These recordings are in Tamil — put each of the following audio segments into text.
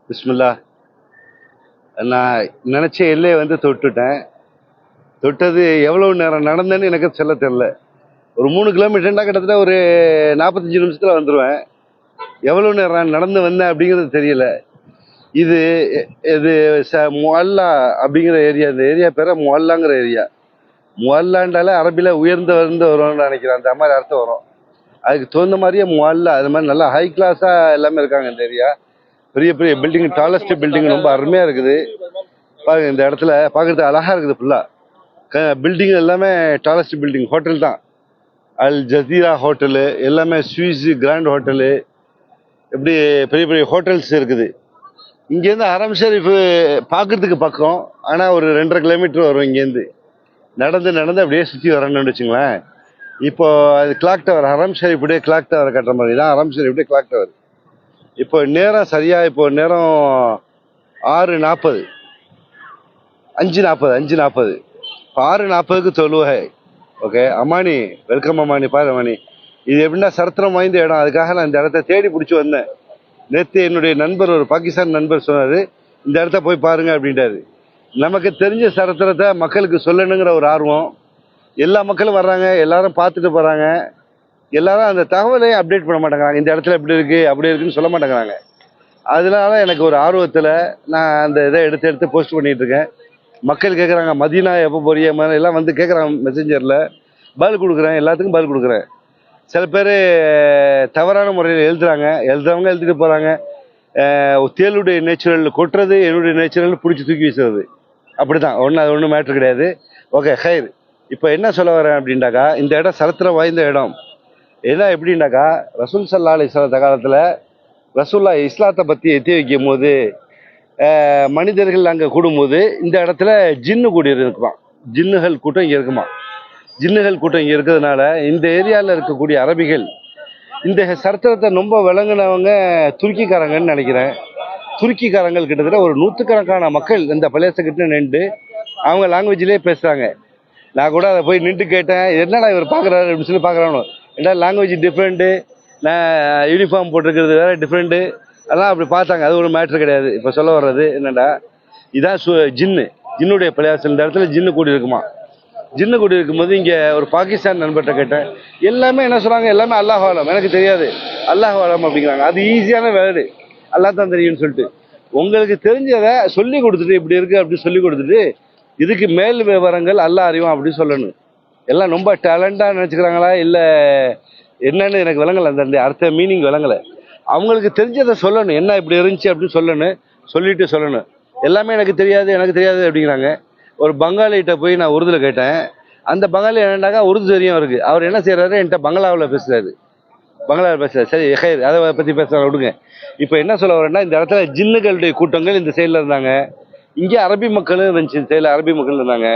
பிஸ்மில்லா. நான் நினைச்ச எல்லையை தொட்டுட்டேன். தொட்டது எவ்வளவு நேரம் நடந்தேன்னு எனக்கு சொல்ல தெரியல. ஒரு 3 கிலோமீட்டர்னா கிட்டத்தட்ட ஒரு 45 நிமிஷத்துல வந்துருவேன். எவ்வளவு நேரம் நடந்து வந்தேன் அப்படிங்கிறது தெரியல. இது இது முஅல்லா அப்படிங்கிற ஏரியா. இந்த ஏரியா பேர முஅல்லாங்கிற ஏரியா. முஅல்லாண்டால அரபில உயர்ந்து வரும்னு நினைக்கிறேன். அந்த மாதிரி அர்த்தம் வரும். அதுக்கு தகுந்த மாதிரியே முஅல்லா அது மாதிரி நல்லா ஹை கிளாஸா எல்லாமே இருக்காங்க. இந்த ஏரியா பெரிய பெரிய பில்டிங், டாலஸ்ட் பில்டிங் ரொம்ப அருமையா இருக்குது. பாருங்க, இந்த இடத்துல பாக்குறது அழகா இருக்குது. ஃபுல்லா பில்டிங் எல்லாமே டாலஸ்ட் பில்டிங். ஹோட்டல் தான், அல் ஜசீரா ஹோட்டலு, எல்லாமே ஸ்வீஸ் கிராண்ட் ஹோட்டலு, இப்படி பெரிய பெரிய ஹோட்டல்ஸ் இருக்குது. இங்கேருந்து ஹரம் ஷரீஃப் பார்க்கறதுக்கு பக்கம், ஆனால் ஒரு 2.5 கிலோமீட்டர் வரும். இங்கேருந்து நடந்து நடந்து அப்படியே சுற்றி வரணும்னு வச்சுங்களேன். இப்போ அது கிளாக் டவர், ஹரம் ஷரீஃபுடைய கிளாக் டவர் கட்டுற மாதிரி தான் ஹரம் ஷரீஃபுடைய கிளாக் டவர். இப்போ நேரம் சரியா, இப்போ நேரம் 6:40, 5:40. இப்போ 6:40க்கு தொழுவகை. Okay Ammani, welcome Ammani. பாரு அம்மானி, இது எப்படின்னா சரித்திரம் வாய்ந்த இடம். அதுக்காக நான் இந்த இடத்த தேடி பிடிச்சி வந்தேன். நேற்று என்னுடைய நண்பர், ஒரு பாகிஸ்தான் நண்பர் சொன்னார், இந்த இடத்த போய் பாருங்க அப்படின்ட்டாரு. நமக்கு தெரிஞ்ச சரித்திரத்தை மக்களுக்கு சொல்லணுங்கிற ஒரு ஆர்வம். எல்லா மக்களும் வர்றாங்க, எல்லாரும் பார்த்துட்டு போகிறாங்க. எல்லாரும் அந்த தகவலை அப்டேட் பண்ண மாட்டேங்கிறாங்க. இந்த இடத்துல இப்படி இருக்குது அப்படி இருக்குன்னு சொல்ல மாட்டேங்கிறாங்க. அதனால எனக்கு ஒரு ஆர்வத்தில் நான் அந்த இதை எடுத்து போஸ்ட் பண்ணிட்டு இருக்கேன். மக்கள் கேட்குறாங்க, மதீனா எப்போ போறிய எல்லாம் கேட்குறாங்க. மெசஞ்சரில் பதில் கொடுக்குறேன், எல்லாத்துக்கும் பதில் கொடுக்குறேன். சில பேர் தவறான முறையில் எழுதுறவங்க எழுதிட்டு போகிறாங்க. தேளுடைய நேச்சுரல் கொட்டுறது, என்னுடைய நேச்சுரல் பிடிச்சி தூக்கி வீசுறது, அப்படி தான். அது ஒன்றும் மேட்ரு கிடையாது. ஓகே ஹைர். இப்போ என்ன சொல்ல வரேன் அப்படின்னாக்கா, இந்த இடம் சரித்திரம் வாய்ந்த இடம். எல்லாம் எப்படின்னாக்கா, ரசூல் ஸல்லல்லாஹு அலைஹி வஸல்லம் காலத்தில் ரசூல்லா இஸ்லாத்தை பற்றி எத்தி வைக்கும் போது மனிதர்கள் அங்கே கூடும்போது இந்த இடத்துல ஜின்னு கூடி இருக்குமா. ஜின்னுகள் கூட்டம் இங்கே இருக்குமா. ஜின்னுகள் கூட்டம் இங்கே இருக்கிறதுனால இந்த ஏரியாவில் இருக்கக்கூடிய அரபிகள் இந்த சரித்திரத்தை ரொம்ப விளங்குனவங்க துருக்கிக்காரங்கன்னு நினைக்கிறேன். துருக்கிக்காரங்கள் கிட்டத்தட்ட ஒரு 100கணக்கான மக்கள் இந்த பள்ளியாசக்கிட்ட நின்று அவங்க லாங்குவேஜ்லேயே பேசுகிறாங்க. நான் கூட அதை போய் நின்று கேட்டேன், என்னடா இவர் பார்க்குறாரு அப்படின்னு சொல்லி பார்க்குறானோ. ஏன்னா லாங்குவேஜ் டிஃப்ரெண்ட்டு, நான் யூனிஃபார்ம் போட்டிருக்கிறது வேற டிஃப்ரெண்ட்டு, அதெல்லாம் அப்படி பார்த்தாங்க. அது ஒரு மேட்ரு கிடையாது. இப்போ சொல்ல வர்றது என்னடா, இதான் ஜின்னுடைய பள்ளியாசல். இந்த இடத்துல ஜின்னு கூடி இருக்குமா. ஜின்னு கூடி இருக்கும்போது இங்கே ஒரு பாகிஸ்தான் நண்பர்கிட்ட கேட்டேன். எல்லாமே என்ன சொல்கிறாங்க, எல்லாமே அல்லாஹ் ஆலம், எனக்கு தெரியாது, அல்லாஹ் ஆலம் அப்படிங்கிறாங்க. அது ஈஸியான வேலை, அல்லா தான் தெரியும்னு சொல்லிட்டு உங்களுக்கு தெரிஞ்சதை சொல்லி கொடுத்துட்டு இப்படி இருக்குது அப்படி சொல்லி கொடுத்துட்டு இதுக்கு மேல் விவரங்கள் அல்லாஹ் அறிவான் அப்படின்னு சொல்லணும். எல்லாம் ரொம்ப டேலண்டாக நினச்சிக்கிறாங்களா இல்லை என்னன்னு எனக்கு விளங்கலை. அந்த அர்த்த மீனிங் விளங்கலை. அவங்களுக்கு தெரிஞ்சதை சொல்லணும், என்ன இப்படி இருந்துச்சு அப்படின்னு சொல்லணும். எல்லாமே எனக்கு தெரியாது அப்படிங்கிறாங்க. ஒரு பங்காளிகிட்ட போய் நான் உருதுல கேட்டேன். அந்த பங்காளி என்னண்டாக்கா உருது தெரியும் அவருக்கு. அவர் என்ன செய்யறாரு, என்கிட்ட பங்களாவில் பேசுறாரு. சரி ஹைர், அதை பற்றி பேசுறாங்க, விடுங்க. இப்போ என்ன சொல்ல வரேன்னா, இந்த இடத்துல ஜின்னுகளுடைய கூட்டங்கள் இந்த சைடில் இருந்தாங்க. இங்கே அரபி மக்களும் இருந்துச்சு, இந்த சைடில் அரபி மக்கள் இருந்தாங்க.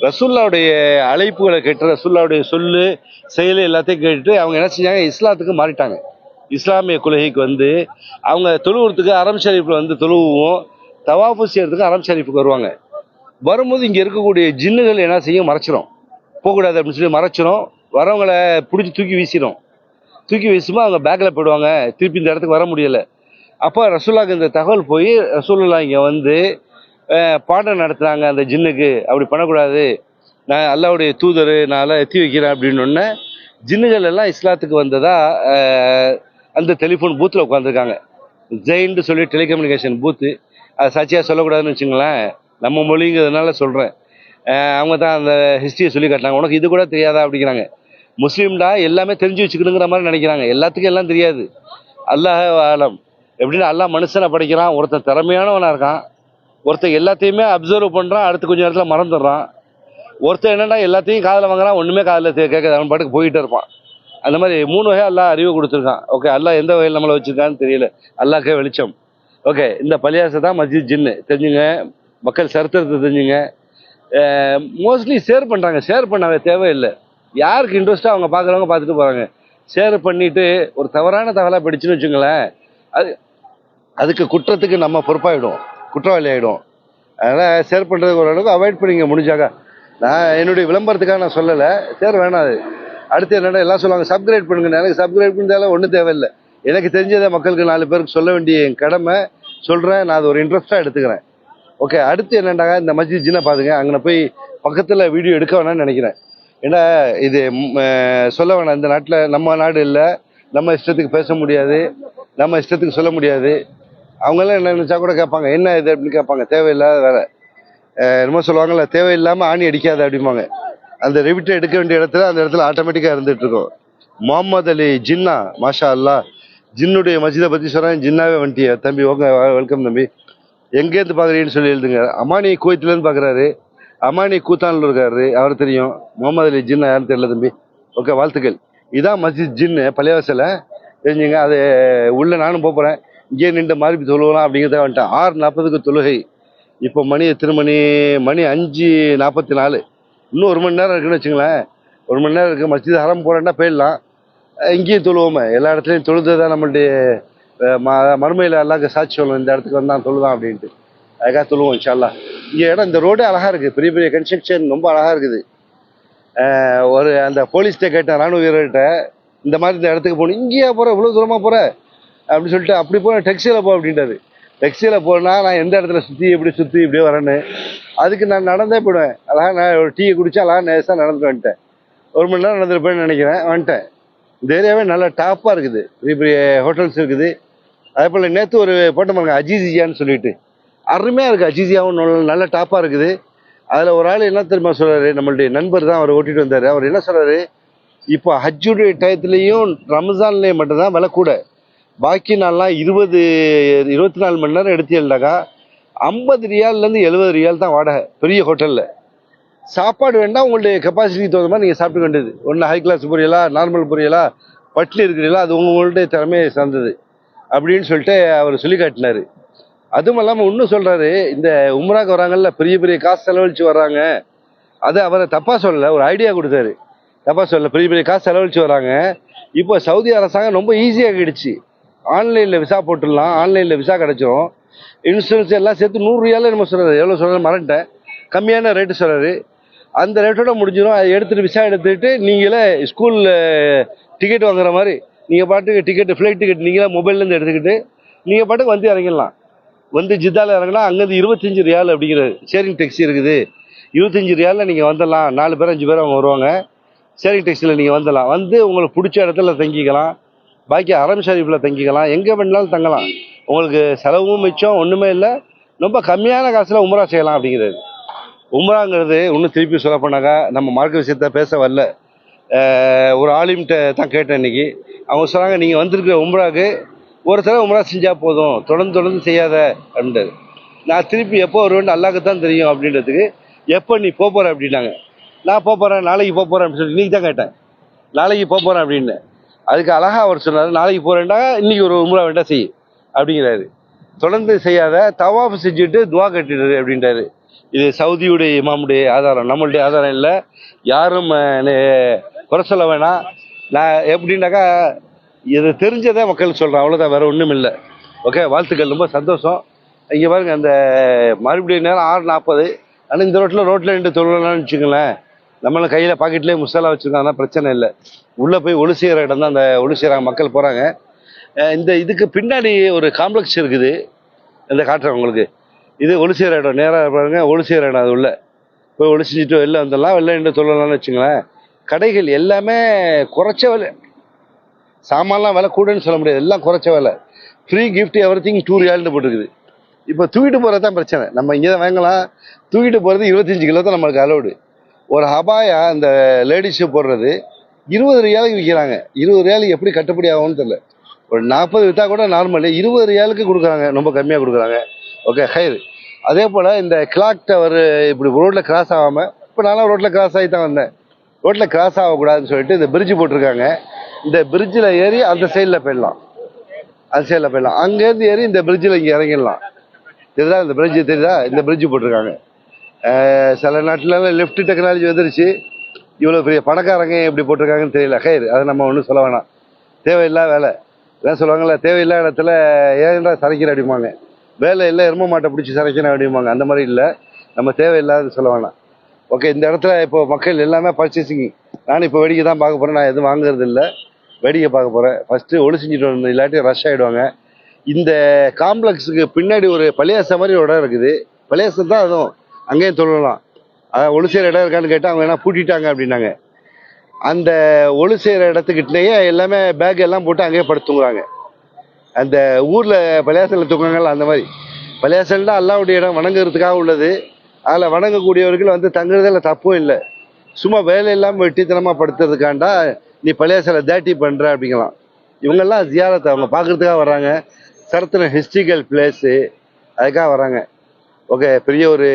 ரசூல்லாவுடைய அழைப்புகளை கேட்டு, ரசூல்லாவுடைய சொல்லு செயல் எல்லாத்தையும் கேட்டுட்டு அவங்க என்ன செஞ்சாங்க, இஸ்லாத்துக்கு மாறிட்டாங்க. இஸ்லாமிய கொள்கைக்கு அவங்க தொழுவுறதுக்கு ஹரம் ஷரீஃபில் தொழுவும், தவாஃபு செய்யறதுக்கு ஹரம் ஷரீஃபுக்கு வருவாங்க. வரும்போது இங்கே இருக்கக்கூடிய ஜின்னுகள் என்ன செய்யும், மறைச்சிரும். போகக்கூடாது அப்படின்னு சொல்லி மறைச்சிரும். வரவங்களை பிடிச்சி தூக்கி வீசும்போது அவங்க பேக்கில் போயிடுவாங்க. திருப்பி இந்த இடத்துக்கு வர முடியலை. அப்போ ரசூல்லாவுக்கு இந்த தகவல் போய் ரசூலுல்லா இங்கே பாடம் நடத்துகிறாங்க அந்த ஜின்னுக்கு. அப்படி பண்ணக்கூடாது, நான் அல்லாவுடைய தூதர், நான் எல்லாம் எத்தி வைக்கிறேன் அப்படின்னு ஜின்னுகள் எல்லாம் இஸ்லாத்துக்கு வந்ததா அந்த டெலிஃபோன் பூத்தில் உட்காந்துருக்காங்க. ஜெயின்னு சொல்லி டெலிகம்யூனிகேஷன் பூத்து. அதை சாட்சியாக சொல்லக்கூடாதுன்னு வச்சுங்களேன், நம்ம மொழிங்கிறதுனால சொல்கிறேன். அவங்க தான் அந்த ஹிஸ்ட்ரியை சொல்லி காட்டினாங்க. உனக்கு இது கூட தெரியாதா அப்படிங்கிறாங்க. முஸ்லீம்டா எல்லாமே தெரிஞ்சு வச்சுக்கணுங்கிற மாதிரி நினைக்கிறாங்க. எல்லாத்துக்கும் எல்லாம் தெரியாது. அல்லாஹ் ஆலம். எப்படின்னா, அல்லாஹ் மனுஷனை படைக்கிறான். ஒருத்தன் திறமையானவனாக இருக்கான், ஒருத்தன் எல்லாத்தையுமே அப்சர்வ் பண்ணுறான், அடுத்து கொஞ்சம் நேரத்தில் மறந்துடுறான். ஒருத்தன் என்னன்னா எல்லாத்தையும் காதில் வாங்குறான், ஒன்றுமே காதில் கேட்காது, அவன் பாட்டுக்கு போயிட்டே இருப்பான். அந்த மாதிரி 3 வகை அல்லாஹ் அறிவு கொடுத்துருக்கான். ஓகே, அல்லாஹ் எந்த வகையில் நம்மளை வச்சுருக்கான்னு தெரியல, அல்லாஹ்க்கே வெளிச்சம். ஓகே, இந்த பள்ளியாசை தான் மஸ்ஜித் ஜின்னு. தெரிஞ்சுங்க, மக்கள் சரித்திரத்தை தெரிஞ்சுங்க. மோஸ்ட்லி ஷேர் பண்ணுறாங்க. ஷேர் பண்ண தேவையில்லை. யாருக்கு இன்ட்ரெஸ்ட்டாக அவங்க பார்க்குறவங்க பார்த்துட்டு போகிறாங்க. ஷேர் பண்ணிவிட்டு ஒரு தவறான தகவலாக படிச்சுன்னு வச்சுங்களேன், அதுக்கு குற்றத்துக்கு நம்ம பொறுப்பாகிடும், குற்றவாளி ஆகிடும். அதனால் ஷேர் பண்ணுறதுக்கு ஓரளவுக்கு அவாய்ட் பண்ணிங்க முடிஞ்சாக்கா. நான் என்னுடைய விளம்பரத்துக்காக நான் சொல்லலை, ஷேர் வேணாம். அது அடுத்து என்னடா எல்லாம் சொல்லுவாங்க, சப்ஸ்கிரைப் பண்ணுங்க. எனக்கு சப்ஸ்கிரைப் பண்ணாலும் ஒன்றும் தேவையில்லை. எனக்கு தெரிஞ்சதை மக்களுக்கு 4 பேருக்கு சொல்ல வேண்டிய என் கடமை சொல்கிறேன். நான் அது ஒரு இன்ட்ரெஸ்ட்டாக எடுத்துக்கிறேன். ஓகே, அடுத்து என்னென்னா இந்த மஸ்ஜித் ஜின்னை பாருங்க, அங்கே போய் பக்கத்தில் வீடியோ எடுக்க வேணாம்னு நினைக்கிறேன். ஏன்னா இது சொல்ல வேணாம், இந்த நாட்டில் நம்ம நாடு இல்லை, நம்ம இஷ்டத்துக்கு பேச முடியாது, நம்ம இஷ்டத்துக்கு சொல்ல முடியாது. அவங்கெல்லாம் என்ன நினச்சா கூட கேட்பாங்க, என்ன இது அப்படின்னு கேட்பாங்க. தேவையில்லாத வேலை. என்னமோ சொல்லுவாங்கல்ல, தேவையில்லாமல் ஆணி அடிக்காத அப்படிம்பாங்க. அந்த ரிவிட்டை எடுக்க வேண்டிய இடத்துல அந்த இடத்துல ஆட்டோமேட்டிக்காக இருந்துட்டு இருக்கோம். முகமது அலி ஜின்னா, மாஷா அல்லா, ஜின்னுடைய மஸ்ஜிதை பற்றி சொல்கிறேன். ஜின்னாவே வந்துட்டியா தம்பி? ஓகே, வெல்கம் தம்பி. எங்கேருந்து பார்க்குறீங்கன்னு சொல்லி எழுதுங்க. அமானி குவைத்திலேருந்து பார்க்குறாரு. அமானி கூத்தானில் இருக்காரு, அவர் தெரியும். முகமது அலி ஜின்னா யாரும் தெரியல தம்பி. ஓகே, வாழ்த்துக்கள். இதான் மஸ்ஜித் ஜின்னு பள்ளிவாசல தெரிஞ்சுங்க. அது உள்ள நானும் போகிறேன். இங்கே நின்று மாறி தொழுவலாம் அப்படிங்கிறத வந்துட்டேன். 6:40க்கு தொழுகை. இப்போ மணி எத்தனை மணி? மணி 5:44. இன்னும் 1 மணி நேரம் இருக்குன்னு வச்சுங்களேன். 1 மணி நேரம் இருக்குது. மஸ்ஜித் ஹரம் போகிறேன்னா போயிடலாம். இங்கேயும் தொழுவோமே, எல்லா இடத்துலையும் தொழுது தான் நம்மளுடைய மறுமையில் அல்லாஹ்க்கு சாட்சி சொல்லணும், இந்த இடத்துக்கு வந்தான் தொழுதான் அப்படின்ட்டு. அதுக்காக தொழுவோம் இன்ஷா அல்லாஹ். இங்கே இடம், இந்த ரோடே அழகாக இருக்குது, பெரிய பெரிய கன்ஸ்ட்ரக்ஷன் ரொம்ப அழகாக இருக்குது. ஒரு அந்த போலீஸ்கிட்ட கேட்டேன், ராணுவ வீரர்கிட்ட, இந்த மாதிரி இந்த இடத்துக்கு போகணும். இங்கேயா போகிற, இவ்வளோ தூரமாக போகிற அப்படின்னு சொல்லிட்டு. அப்படி போய் டெக்ஸியில் போ அப்படின்றாரு. டெக்ஸியில் போனால் நான் எந்த இடத்துல சுற்றி எப்படி சுற்றி இப்படியே வரேன்னு, அதுக்கு நான் நடந்தே போயிடுவேன். அழகாக நான் ஒரு டீயை குடித்தா அழகாக நேசாக நடந்துட்டு வந்துட்டேன். 1 மணி நேரம் நடந்துருப்பேன்னு நினைக்கிறேன், வந்துட்டேன். இந்த ஏரியாவே நல்லா டாப்பாக இருக்குது, பெரிய பெரிய ஹோட்டல்ஸ் இருக்குது. அதே போல் நேற்று ஒரு போட்ட பாருங்க, அஜீசியான்னு சொல்லிட்டு, அருமையாக இருக்குது. அஜீசியாவும் நல்ல டாப்பாக இருக்குது. அதில் ஒரு ஆள் என்ன தெரியுமா சொல்கிறாரு, நம்மளுடைய நண்பர் தான், அவர் ஓட்டிகிட்டு வந்தார். அவர் என்ன சொல்கிறாரு, இப்போ ஹஜ்ஜுடைய டயத்துலேயும் ரம்ஜான்லேயும் மட்டும்தான் விலை கூட. பாக்கி நாள்லாம் 24 மணி நேரம் எடுத்தீங்கன்னாக்கா 50 ரியால்லேருந்து 70 ரியால் தான் வாடகை பெரிய ஹோட்டலில். சாப்பாடு வேண்டாம், உங்களுடைய கெப்பாசிட்டிக்கு தகுந்த மாதிரி நீங்கள் சாப்பிட்டு வேண்டியது. ஒன்று ஹை கிளாஸ் பொரியலா, நார்மல் பொரியலா, பட்டினி இருக்கிறீங்களா, அது உங்களுடைய திறமையை சார்ந்தது அப்படின்னு சொல்லிட்டு அவர் சொல்லி காட்டினார். அதுவும் இல்லாமல் இன்னும் சொல்கிறாரு, இந்த உம்ராக்கு வராங்கல்ல, பெரிய பெரிய காசு செலவழித்து வர்றாங்க. அதை அவரை தப்பாக சொல்லலை, ஒரு ஐடியா கொடுத்தாரு. தப்பாக சொல்லலை, பெரிய பெரிய காசு செலவழித்து வராங்க. இப்போ சவுதி அரசாங்கம் ரொம்ப ஈஸியாக கிடுச்சு. ஆன்லைனில் விசா போட்டுடலாம், ஆன்லைனில் விசா கிடச்சிரும். இன்சூரன்ஸ் எல்லாம் சேர்த்து 100 ரியால் நம்ம சொல்கிறாரு, எவ்வளோ சொல்கிறாரு மறந்துட்டேன், கம்மியான ரேட்டு சொல்கிறாரு. அந்த ரேட்டோட முடிஞ்சிடும். அதை எடுத்துகிட்டு விசா எடுத்துகிட்டு நீங்களே ஸ்கூலில் டிக்கெட் வாங்குற மாதிரி நீங்கள் பாட்டுக்கு டிக்கெட்டு, ஃப்ளைட் டிக்கெட் நீங்களே மொபைல்லேருந்து எடுத்துக்கிட்டு நீங்கள் பாட்டுக்கு வந்து இறங்கிடலாம். வந்து ஜித்தாவில் இறங்கினா அங்கேருந்து 25 ரியால் அப்படிங்கிறது ஷேரிங் டேக்ஸி இருக்குது. 25 ரியாலில் நீங்கள் வந்துடலாம். 4 பேர் 5 பேர் அவங்க வருவாங்க. ஷேரிங் டேக்ஸியில் நீங்கள் வந்துடலாம். வந்து உங்களுக்கு பிடிச்ச இடத்துல தங்கிக்கலாம். பாக்கி அரம் ஷரீஃபில் தங்கிக்கலாம். எங்கே வேணாலும் தங்கலாம். உங்களுக்கு செலவும் மிச்சம், ஒன்றுமே இல்லை. ரொம்ப கம்மியான காசில் உம்ரா செய்யலாம் அப்படிங்கிறது. உம்ராங்கிறது இன்னும் திருப்பி சொல்ல போனாக்கா, நம்ம மார்க்க விஷயத்த பேச வரல. ஒரு ஆலிம்கிட்ட தான் கேட்டேன் இன்னைக்கு. அவங்க சொன்னாங்க, நீங்கள் வந்திருக்கிற உம்ராவுக்கு ஒரு தடவை உம்ரா செஞ்சால் போதும், தொடர்ந்து செய்யாத அப்படின்றாரு. நான் திருப்பி எப்போ வருவேன்னு அல்லாஹ்க்கு தான் தெரியும் அப்படின்றதுக்கு, எப்போ நீ போகிற அப்படின்னாங்க. நான் போகிறேன், நாளைக்கு போகிறேன் அப்படின்னு சொல்லி இன்றைக்கி தான் கேட்டேன், நாளைக்கு போகிறேன் அப்படின்னு. அதுக்கு அழகாக அவர் சொன்னார், நாளைக்கு போகிறேன்டா, இன்றைக்கி ஒரு உம்ரா வேண்டாம் செய் அப்படிங்கிறாரு. தொடர்ந்து செய்யாத, தவாஃப் செஞ்சுட்டு துவா கட்டிடுறது அப்படின்றாரு. இது சவுதியுடைய இமாமுடைய ஆதாரம், நம்மளுடைய ஆதாரம் இல்லை. யாரும் குறை சொல்ல வேணாம். நான் எப்படின்னாக்கா, இது தெரிஞ்சதை மக்களுக்கு சொல்கிறேன், அவ்வளோதான், வேறு ஒன்றும் இல்லை. ஓகே, வாழ்த்துக்கள், ரொம்ப சந்தோஷம். இங்கே பாருங்கள், அந்த மறுபடியும் நேரம் 6:40. ஆனால் இந்த ரோட்டில் நின்று தொழிலான்னு வச்சுங்களேன், நம்மளும் கையில் பாக்கெட்லேயே முசாலா வச்சுருக்காங்கன்னா பிரச்சனை இல்லை. உள்ளே போய் ஒளி செய்கிற இடம் தான், அந்த ஒளி செய்கிறாங்க மக்கள் போகிறாங்க. இந்த இதுக்கு பின்னாடி ஒரு காம்ப்ளெக்ஸ் இருக்குது, இந்த காட்டுறேன் உங்களுக்கு. இது ஒளி செய்கிற இடம், நேராக பாருங்க, ஒளி செய்கிற இடம். அது உள்ள போய் ஒளி செஞ்சுட்டு வெளில வந்துடலாம். வெளில நின்று தொழிலான்னு வச்சுங்களேன். கடைகள் எல்லாமே குறைச்ச விலை, சாமான்லாம் விலை கூடன்னு சொல்ல முடியாது, எல்லாம் குறைச்ச விலை. Free gift everything 2 ரியால்னு போட்டுருக்குது. இப்போ தூக்கிட்டு போகிறது தான் பிரச்சனை. நம்ம இங்கே தான் வாங்கலாம், தூக்கிட்டு போகிறது 25 கிலோ தான் நம்மளுக்கு அலோடு. ஒரு ஹபாயா இந்த லேடிஸு போடுறது 20 ரியாலுக்கு விற்கிறாங்க. 20 ரியாலுக்கு எப்படி கட்டுப்படி ஆகும்னு தெரியல. ஒரு 40 விற்றா கூட நார்மலு, 20 ரியாலுக்கு கொடுக்குறாங்க, ரொம்ப கம்மியாக கொடுக்குறாங்க. ஓகே, ஹைர். அதே போல் இந்த கிளாக் டவர் இப்படி ரோட்டில் கிராஸ் ஆகாமல், இப்போ நானும் ரோட்டில் கிராஸ் ஆகி தான் வந்தேன். ரோட்டில் கிராஸ் ஆகக்கூடாதுன்னு சொல்லிட்டு இந்த பிரிட்ஜு போட்டிருக்காங்க. இந்த பிரிட்ஜில் ஏறி அந்த சைடில் போயிடலாம், அந்த சைடில் போயிடலாம். அங்கேருந்து ஏறி இந்த பிரிட்ஜில் இங்கே இறங்கிடலாம். தெரியுதா இந்த பிரிட்ஜு? தெரியுதா? இந்த பிரிட்ஜு போட்டிருக்காங்க. சில நாட்டிலலாம் லெஃப்ட் டெக்னாலஜி வந்துருச்சு. இவ்வளோ பெரிய பணக்காரங்க எப்படி போட்டிருக்காங்கன்னு தெரியல. ஹைர், அதை நம்ம ஒன்றும் சொல்ல வேணாம். தேவையில்லா வேலை இதான் சொல்லுவாங்கள்ல, தேவையில்லாத இடத்துல ஏன்டா சரைக்கிற அப்படிம்பாங்க. வேலை இல்லை, எரும மாட்டை பிடிச்சி சரைக்கணும் அப்படிம்பாங்க. அந்த மாதிரி இல்லை, நம்ம தேவையில்லாத சொல்ல வேணாம். ஓகே, இந்த இடத்துல இப்போ மக்கள் எல்லாமே பர்ச்சேசிங். நானும் இப்போ வேடிக்கை தான் பார்க்க போகிறேன், நான் எதுவும் வாங்குறது இல்லை. வேடிக்கை பார்க்க போகிறேன். ஃபஸ்ட்டு ஒளி செஞ்சுட்டு வரணும், இல்லாட்டி ரஷ் ஆகிடுவாங்க. இந்த காம்ப்ளெக்ஸுக்கு பின்னாடி ஒரு பள்ளியாசம் மாதிரி ஒரு இடம் இருக்குது. பள்ளியாசம் தான் அதுவும், அங்கேயும் தொழலாம். அதான் ஒளி செய்கிற இடம் இருக்கான்னு கேட்டால் அவங்க என்ன பூட்டிட்டாங்க அப்படின்னாங்க. அந்த ஒளி செய்கிற இடத்துக்கிட்டேயே எல்லாமே பேக் எல்லாம் போட்டு அங்கேயே படுத்துங்குறாங்க. அந்த ஊரில் பள்ளியாசலில் தூங்குறாங்கல்ல அந்த மாதிரி. பள்ளியாசல்னா அல்லாவுடைய இடம், வணங்குறதுக்காக உள்ளது. அதில் வணங்கக்கூடியவர்கள் வந்து தங்குறதில் தப்பும் இல்லை. சும்மா வேலை இல்லாமல் வெட்டித்தனமாக படுத்துறதுக்காண்டா நீ பள்ளியாசலை தேட்டி பண்ணுற அப்படிங்கலாம். இவங்கெல்லாம் ஜியாரத்தை அவங்க பார்க்குறதுக்காக வர்றாங்க. சரத்துல ஹிஸ்ட்ரிக்கல் பிளேஸு, அதுக்காக வராங்க. ஓகே, பெரிய ஒரு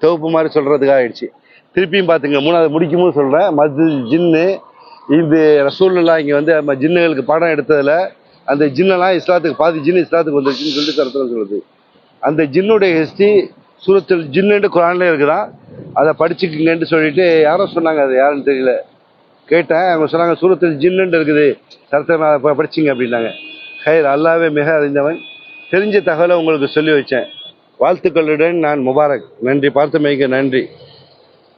தொகுப்பு மாதிரி சொல்கிறதுக்காக ஆயிடுச்சு. திருப்பியும் பார்த்துங்க, மூணாவது முடிக்கும்போது சொல்கிறேன். ஜின்னு இது ரசூலுல்லாஹ் இங்கே வந்து நம்ம ஜின்னுகளுக்கு பாடம் எடுத்ததில் அந்த ஜின்னெல்லாம் இஸ்லாத்துக்கு பாதி ஜின்னு இஸ்லாத்துக்கு வந்துருச்சுன்னு சொல்லிட்டு சரத்தில் சொல்லுது. அந்த ஜின்னுடைய ஹிஸ்ட்ரி சூரத்துல் ஜின்னுட்டு குரான்லேயே இருக்குதான். அதை படிச்சுக்கிங்கன்ட்டு சொல்லிட்டு யாரோ சொன்னாங்க, அது யாருன்னு தெரியல. கேட்டேன், அவங்க சொன்னாங்க சூரத்துல் ஜின்னுட்டு இருக்குது, சரத்தை படிச்சிங்க அப்படின்னாங்க. ஹைர், அல்லாவே மிக அறிந்தவன். தெரிஞ்ச தகவலை உங்களுக்கு சொல்லி வச்சேன். வாழ்த்துக்களுடன் நான் முபாரக். நன்றி. பார்த்தமைக்கு நன்றி.